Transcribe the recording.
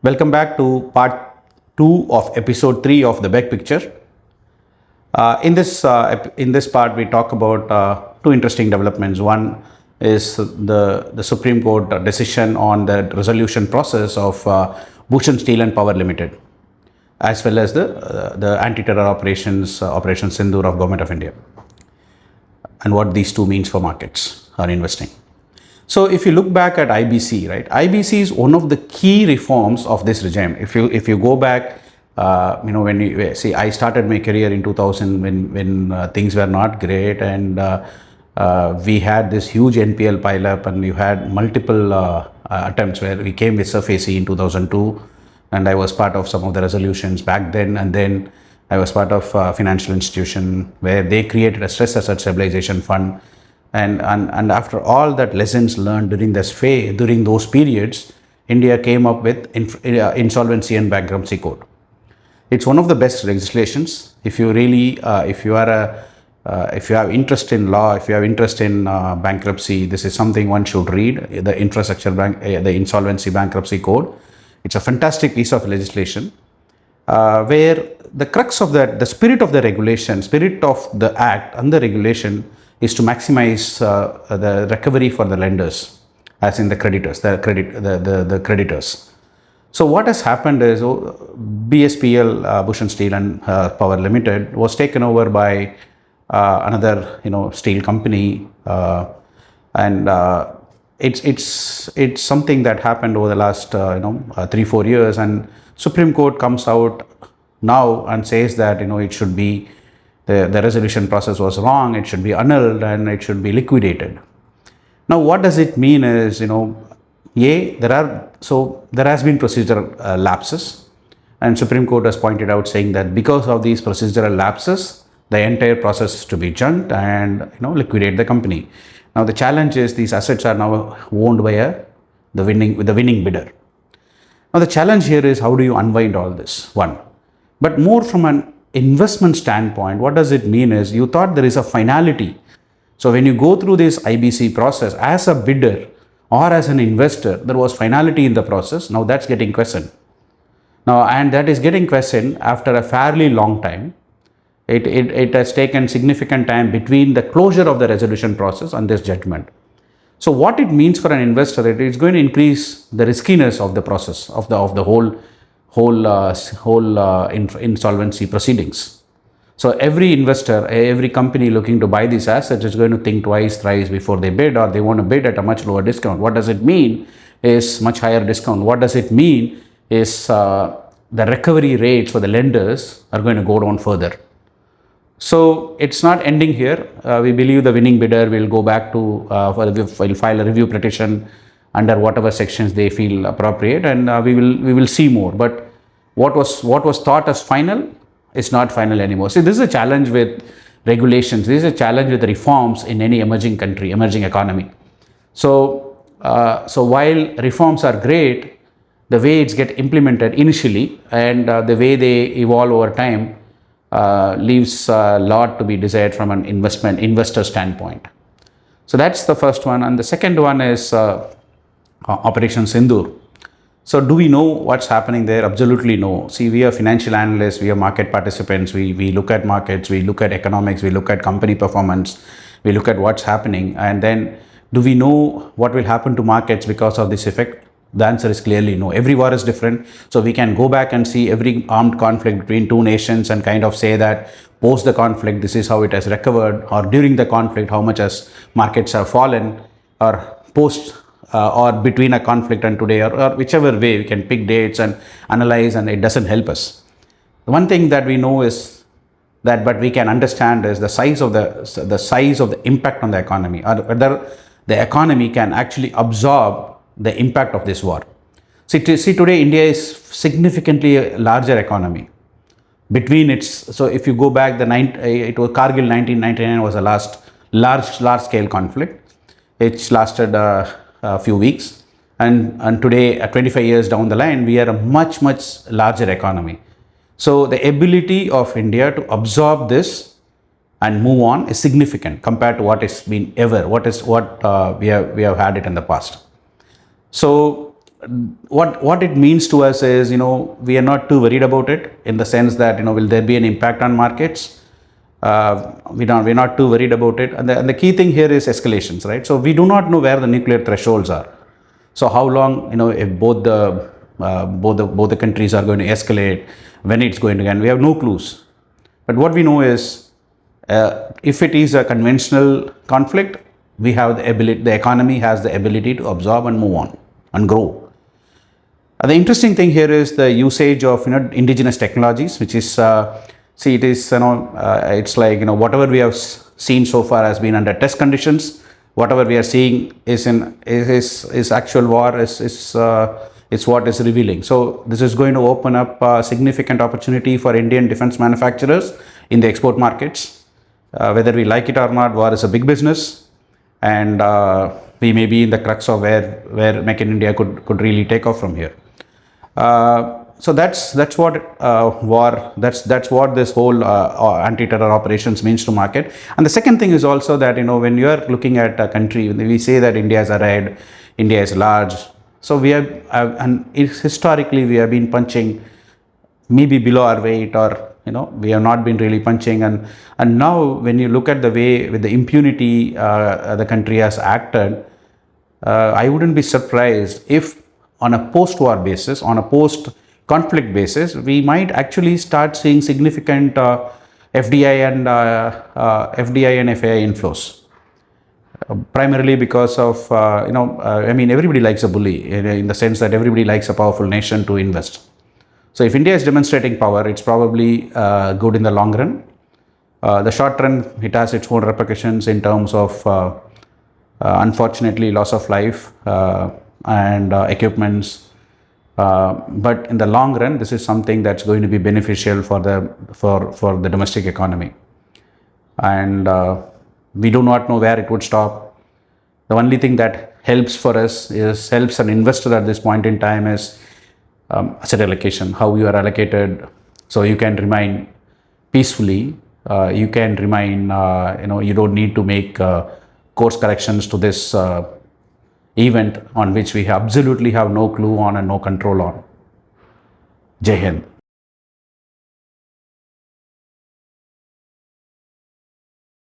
Welcome back to part 2 of episode 3 of the theBIGpicture. In this part, we talk about two interesting developments. One is the Supreme Court decision on the resolution process of Bhushan Steel and Power Limited, as well as the anti-terror operations, Operation Sindoor of Government of India, and what these two means for markets or investing. So if you look back at IBC, right? IBC is one of the key reforms of this regime. If you go back, when you see, I started my career in 2000 when things were not great, and we had this huge NPL pile-up, and you had multiple attempts where we came with SURF-AC in 2002, and I was part of some of the resolutions back then, and then I was part of a financial institution where they created a stress asset stabilization fund. And after all that lessons learned during those periods, India came up with Insolvency and Bankruptcy Code. It's one of the best legislations. If you have interest in law, if you have interest in bankruptcy, this is something one should read. The Insolvency Bankruptcy Code. It's a fantastic piece of legislation where the crux of the spirit of the regulation, spirit of the act and the regulation is to maximize the recovery for the lenders, as in the creditors, the creditors. So what has happened is BSPL, Bhushan Steel and Power Limited, was taken over by another steel company, and it's something that happened over the last 3-4 years, and Supreme Court comes out now and says that it should be the resolution process was wrong, it should be annulled and it should be liquidated. Now what does it mean is, there has been procedural lapses, and Supreme Court has pointed out saying that because of these procedural lapses, the entire process is to be junked and liquidate the company. Now the challenge is these assets are now owned by the winning bidder. Now the challenge here is, how do you unwind all this? One, but more from an investment standpoint, what does it mean is, you thought there is a finality. So when you go through this IBC process as a bidder or as an investor, there was finality in the process. Now that's getting questioned. And that is getting questioned after a fairly long time. It has taken significant time between the closure of the resolution process and this judgment. So what it means for an investor, it is going to increase the riskiness of the process of the whole insolvency proceedings. So every investor, every company looking to buy these assets is going to think twice, thrice before they bid, or they want to bid at a much lower discount. What does it mean is much higher discount. What does it mean is the recovery rates for the lenders are going to go down further. So it's not ending here. We believe the winning bidder will go back to will file a review petition under whatever sections they feel appropriate, and we will see more. But what was thought as final is not final anymore. See, this is a challenge with regulations. This is a challenge with reforms in any emerging country, emerging economy. So while reforms are great, the way it's get implemented initially and the way they evolve over time leaves a lot to be desired from an investor standpoint. So that's the first one, and the second one is Operation Sindoor. So do we know what's happening there? Absolutely no. See, we are financial analysts, we are market participants, we look at markets, we look at economics, we look at company performance, we look at what's happening, and then do we know what will happen to markets because of this effect? The answer is clearly no. Every war is different. So we can go back and see every armed conflict between two nations and kind of say that post the conflict, this is how it has recovered, or during the conflict, how much as markets have fallen, or post or between a conflict and today, or whichever way, we can pick dates and analyze, and it doesn't help us. The one thing that we know is that, but we can understand, is the size of the impact on the economy, or whether the economy can actually absorb the impact of this war. See today India is significantly a larger economy. So if you go back, it was Kargil 1999 was the last large scale conflict. It's lasted a few weeks, and today, 25 years down the line, we are a much larger economy. So the ability of India to absorb this and move on is significant compared to what it's been we have had it in the past. So what it means to us is, we are not too worried about it, in the sense that, will there be an impact on markets? We're not too worried about it. And the key thing here is escalations, right? So we do not know where the nuclear thresholds are. So how long, if both the countries are going to escalate, when it's going to end, we have no clues. But what we know is, if it is a conventional conflict, we have the ability, the economy has the ability to absorb and move on and grow. The interesting thing here is the usage of indigenous technologies, which is it is it's like whatever we have seen so far has been under test conditions. Whatever we are seeing is actual war is what is revealing. So this is going to open up a significant opportunity for Indian defense manufacturers in the export markets. Whether we like it or not, war is a big business, and we may be in the crux of where Make in India could really take off from here. So that's what war. That's what this whole anti-terror operations means to market. And the second thing is also that when you are looking at a country, we say that India is ahead, India is large. So we have, and historically we have been punching maybe below our weight, or we have not been really punching. And now when you look at the way with the impunity the country has acted, I wouldn't be surprised if on a post-war basis, on a post-conflict basis, we might actually start seeing significant FDI and FAI inflows. Primarily because of, everybody likes a bully, in the sense that everybody likes a powerful nation to invest. So if India is demonstrating power, it's probably good in the long run. The short run, it has its own repercussions in terms of, unfortunately, loss of life and equipments. But in the long run, this is something that's going to be beneficial for the domestic economy. And we do not know where it would stop. The only thing that helps an investor at this point in time is asset allocation, how you are allocated, so you can remain peacefully. You can remain, you don't need to make course corrections to this event on which we absolutely have no clue on and no control on. Jai Hind.